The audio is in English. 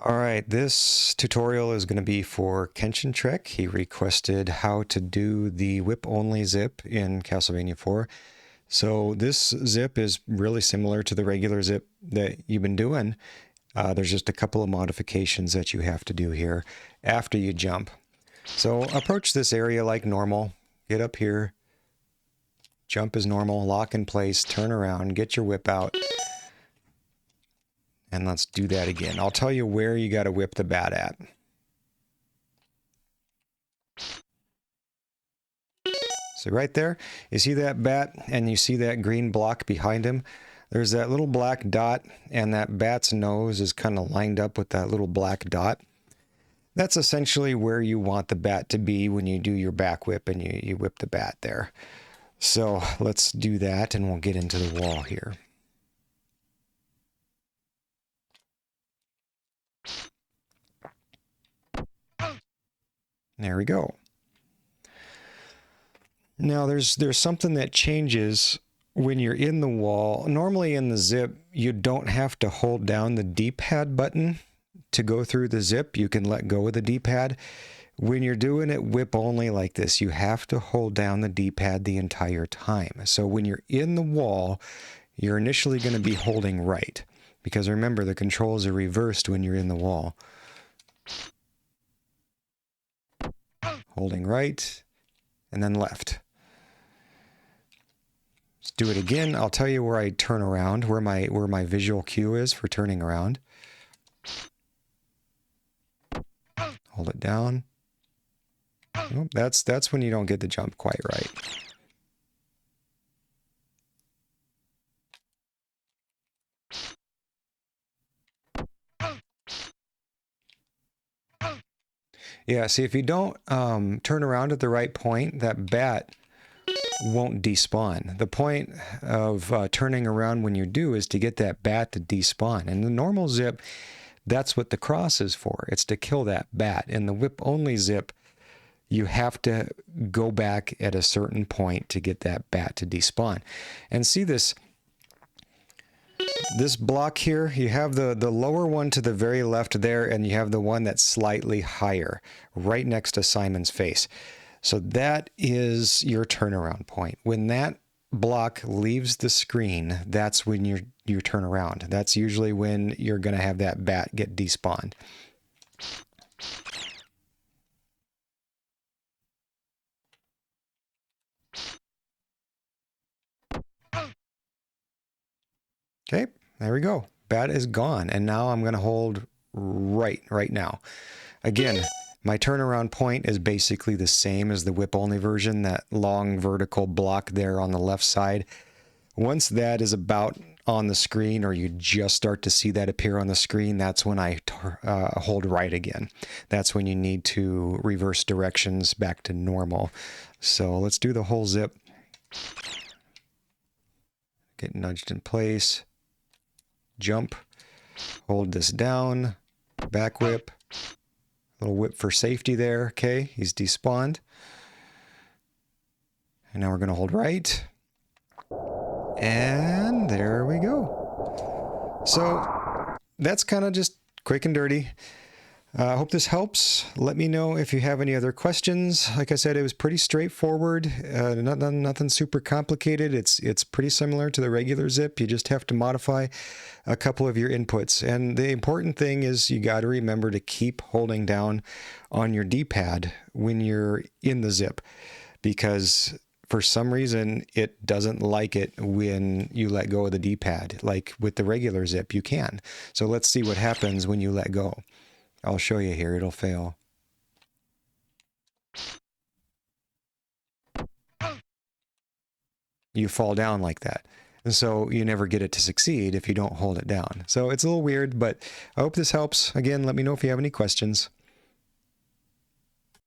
All right, this tutorial is going to be for KenshinTrek. He requested how to do the whip-only zip in Castlevania IV. So this zip is really similar to the regular zip that you've been doing. There's just a couple of modifications that you have to do here after you jump. So approach this area like normal. Get up here. Jump as normal. Lock in place. Turn around. Get your whip out. And let's do that again. I'll tell you where you got to whip the bat at. So right there, you see that bat and you see that green block behind him? There's that little black dot, and that bat's nose is kind of lined up with that little black dot. That's essentially where you want the bat to be when you do your back whip and you whip the bat there. So let's do that and we'll get into the wall here. There we go. Now there's something that changes when you're in the wall. Normally in the zip, you don't have to hold down the D-pad button to go through the zip. You can let go of the D-pad. When you're doing it whip only like this, you have to hold down the D-pad the entire time. So when you're in the wall, you're initially going to be holding right. Because remember, the controls are reversed when you're in the wall. Holding right, and then left. Let's do it again. I'll tell you where I turn around, where my visual cue is for turning around. Hold it down. Oh, that's when you don't get the jump quite right. Yeah, see, if you don't turn around at the right point, that bat won't despawn. The point of turning around when you do is to get that bat to despawn. And the normal zip, that's what the cross is for. It's to kill that bat. In the whip-only zip, you have to go back at a certain point to get that bat to despawn. And see this block here, you have the lower one to the very left there, and you have the one that's slightly higher, right next to Simon's face. So that is your turnaround point. When that block leaves the screen, that's when you turn around. That's usually when you're going to have that bat get despawned. Okay, there we go. Bat is gone, and now I'm going to hold right now. Again, my turnaround point is basically the same as the whip-only version, that long vertical block there on the left side. Once that is about on the screen, or you just start to see that appear on the screen, that's when I hold right again. That's when you need to reverse directions back to normal. So let's do the whole zip. Get nudged in place. Jump. Hold this down. Back whip. Little whip for safety there. Okay, he's despawned. And now we're going to hold right. And there we go. So that's kind of just quick and dirty. I hope this helps. Let me know if you have any other questions. Like I said, it was pretty straightforward. Nothing super complicated. It's pretty similar to the regular zip. You just have to modify a couple of your inputs. And the important thing is you got to remember to keep holding down on your D-pad when you're in the zip, because for some reason it doesn't like it when you let go of the D-pad. Like with the regular zip, you can. So let's see what happens when you let go. I'll show you here. It'll fail. You fall down like that. And so you never get it to succeed if you don't hold it down. So it's a little weird, but I hope this helps. Again, let me know if you have any questions.